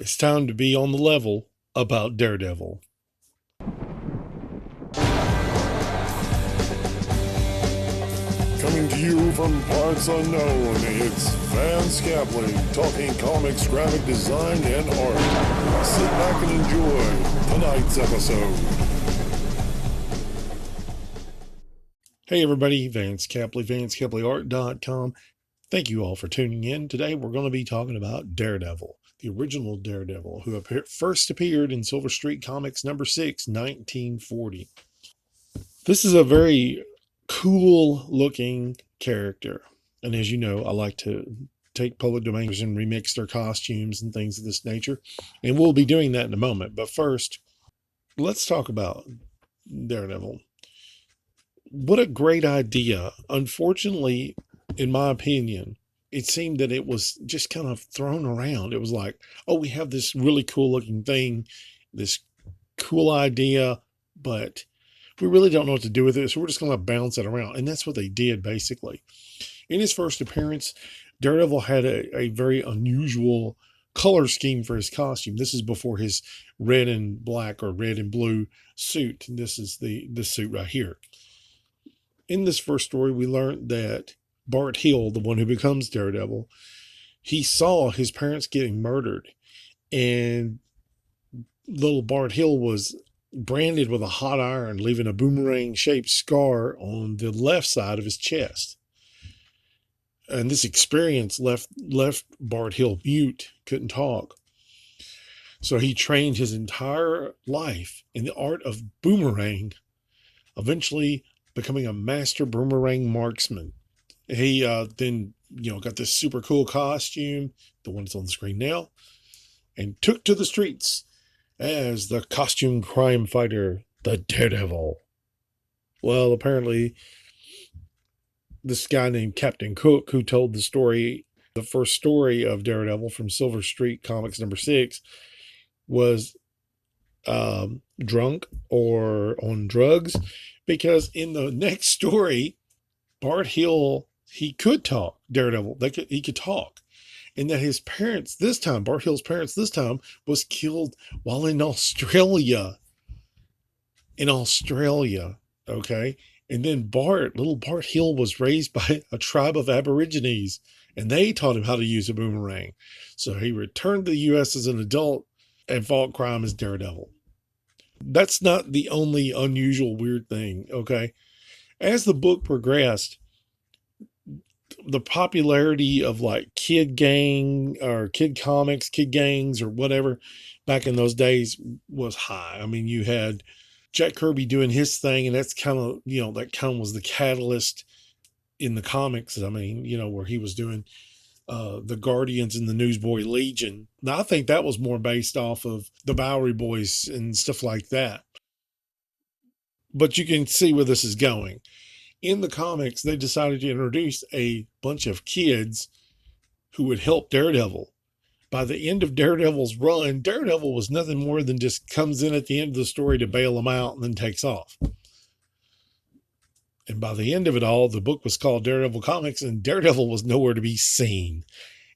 It's time to be on the level about Daredevil. Coming to you from parts unknown, it's Vance Capley talking comics, graphic design, and art. Sit back and enjoy tonight's episode. Hey everybody, Vance Capley, VanceCapleyArt.com. Thank you all for tuning in. Today we're going to be talking about Daredevil, the original Daredevil, who first appeared in Silver Street Comics number 6, 1940. This is a very cool looking character. And as you know, I like to take public domains and remix their costumes and things of this nature. And we'll be doing that in a moment. But first, let's talk about Daredevil. What a great idea. Unfortunately, in my opinion, it seemed that it was just kind of thrown around. It was like, oh, we have this really cool looking thing, this cool idea, but we really don't know what to do with it. So we're just going to bounce it around. And that's what they did, basically. In his first appearance, Daredevil had a very unusual color scheme for his costume. This is before his red and black or red and blue suit. This is the suit right here. In this first story, we learned that Bart Hill, the one who becomes Daredevil, he saw his parents getting murdered, and little Bart Hill was branded with a hot iron, leaving a boomerang-shaped scar on the left side of his chest. And this experience left Bart Hill mute, couldn't talk. So he trained his entire life in the art of boomerang, eventually becoming a master boomerang marksman. He then, got this super cool costume, the one that's on the screen now, and took to the streets as the costume crime fighter, the Daredevil. Well, apparently, this guy named Captain Cook, who told the story, the first story of Daredevil from Silver Street Comics number 6, was drunk or on drugs, because in the next story, Bart Hill, he could talk. Daredevil, he could talk. And that his parents this time, Bart Hill's parents this time, was killed while in Australia. Okay? And then little Bart Hill was raised by a tribe of Aborigines, and they taught him how to use a boomerang. So he returned to the U.S. as an adult and fought crime as Daredevil. That's not the only unusual weird thing, okay? As the book progressed, the popularity of like kid gang or kid comics, kid gangs or whatever back in those days was high. I mean, you had Jack Kirby doing his thing, and that's kind of, that kind of was the catalyst in the comics. I mean, where he was doing the Guardians and the Newsboy Legion. Now, I think that was more based off of the Bowery Boys and stuff like that. But you can see where this is going. In the comics, they decided to introduce a bunch of kids who would help Daredevil. By the end of Daredevil's run, Daredevil was nothing more than just comes in at the end of the story to bail them out and then takes off. And by the end of it all, the book was called Daredevil Comics, and Daredevil was nowhere to be seen.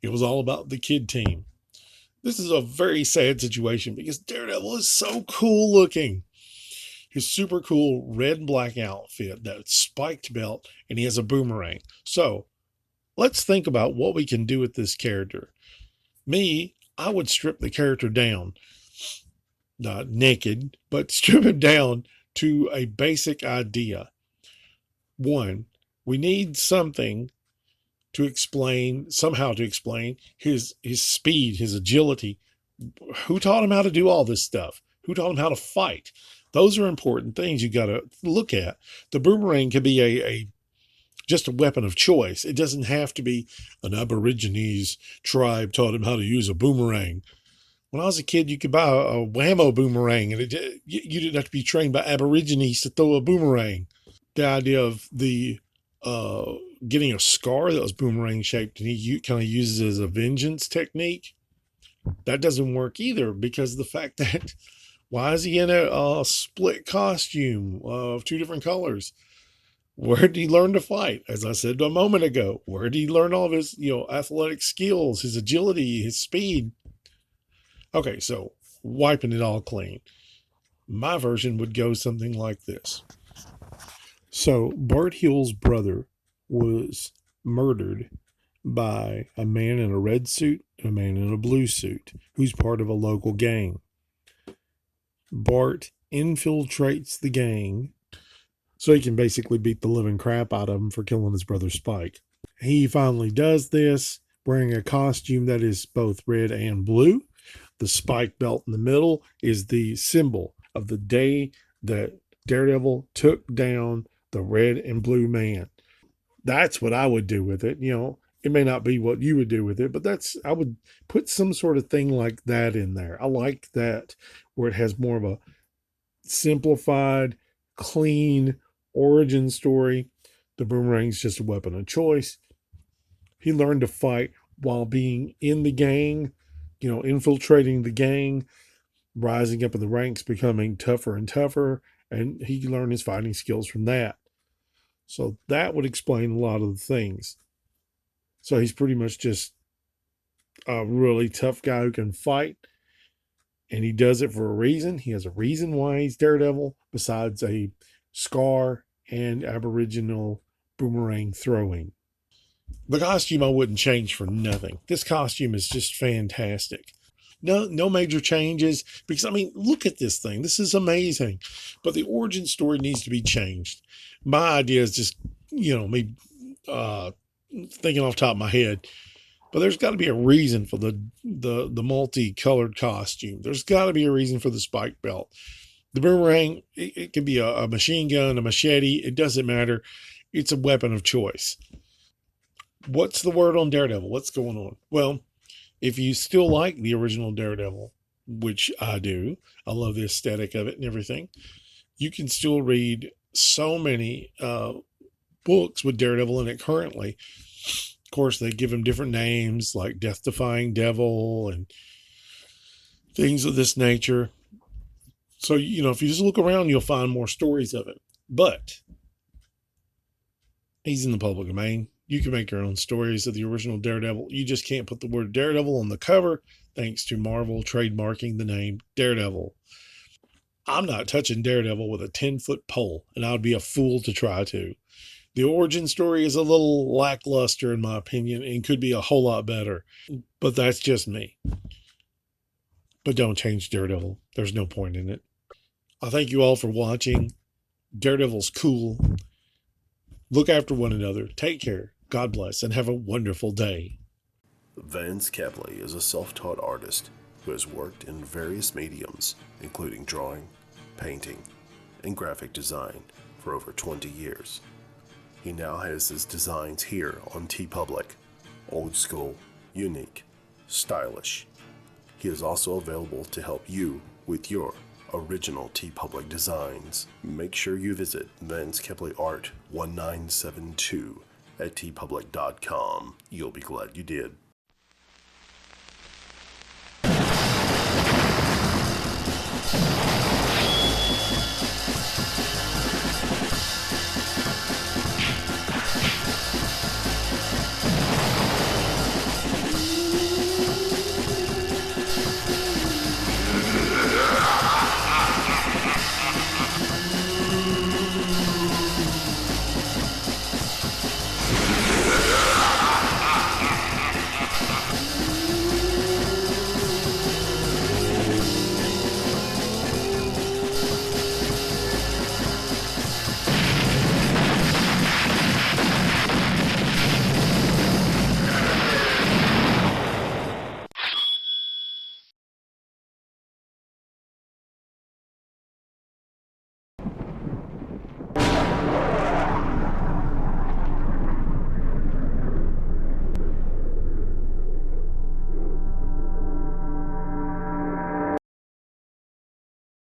It was all about the kid team. This is a very sad situation because Daredevil is so cool looking. His super cool red and black outfit, that spiked belt, and he has a boomerang. So let's think about what we can do with this character. I would strip the character down, not naked, but strip him down to a basic idea. One, we need something somehow to explain his speed, his agility. Who taught him how to do all this stuff? Who taught him how to fight? Those are important things you got to look at. The boomerang could be just a weapon of choice. It doesn't have to be an Aborigines tribe taught him how to use a boomerang. When I was a kid, you could buy a whammo boomerang, and you didn't have to be trained by Aborigines to throw a boomerang. The idea of the getting a scar that was boomerang shaped and he kind of uses it as a vengeance technique, that doesn't work either, because the fact that why is he in a split costume of 2 different colors? Where did he learn to fight? As I said a moment ago, where did he learn all of his athletic skills, his agility, his speed? Okay, so wiping it all clean. My version would go something like this. So Bart Hill's brother was murdered by a man in a red suit and a man in a blue suit who's part of a local gang. Bart infiltrates the gang so he can basically beat the living crap out of him for killing his brother Spike. He finally does this wearing a costume that is both red and blue. The spike belt in the middle is the symbol of the day that Daredevil took down the red and blue man. That's what I would do with it. It may not be what you would do with it, but I would put some sort of thing like that in there. I like that where it has more of a simplified, clean origin story. The boomerang's just a weapon of choice. He learned to fight while being in the gang, infiltrating the gang, rising up in the ranks, becoming tougher and tougher, and he learned his fighting skills from that. So that would explain a lot of the things. So he's pretty much just a really tough guy who can fight, and he does it for a reason. He has a reason why he's Daredevil, besides a scar and Aboriginal boomerang throwing. The costume I wouldn't change for nothing. This costume is just fantastic. No major changes, because look at this thing. This is amazing. But the origin story needs to be changed. My idea is just, me thinking off the top of my head. But there's got to be a reason for the multicolored costume. There's got to be a reason for the spike belt. The boomerang, it could be a machine gun, a machete. It doesn't matter. It's a weapon of choice. What's the word on Daredevil? What's going on? Well, if you still like the original Daredevil, which I do, I love the aesthetic of it and everything, you can still read so many books with Daredevil in it currently. Of course, they give him different names like Death-Defying Devil and things of this nature. So, if you just look around, you'll find more stories of it. But he's in the public domain. You can make your own stories of the original Daredevil. You just can't put the word Daredevil on the cover, thanks to Marvel trademarking the name Daredevil. I'm not touching Daredevil with a 10-foot pole, and I would be a fool to try to. The origin story is a little lackluster, in my opinion, and could be a whole lot better. But that's just me. But don't change Daredevil. There's no point in it. I thank you all for watching. Daredevil's cool. Look after one another. Take care. God bless, and have a wonderful day. Vance Capley is a self-taught artist who has worked in various mediums, including drawing, painting, and graphic design for over 20 years. He now has his designs here on TeePublic. Old school, unique, stylish. He is also available to help you with your original TeePublic designs. Make sure you visit Vance Capley Art 1972 at teepublic.com. You'll be glad you did.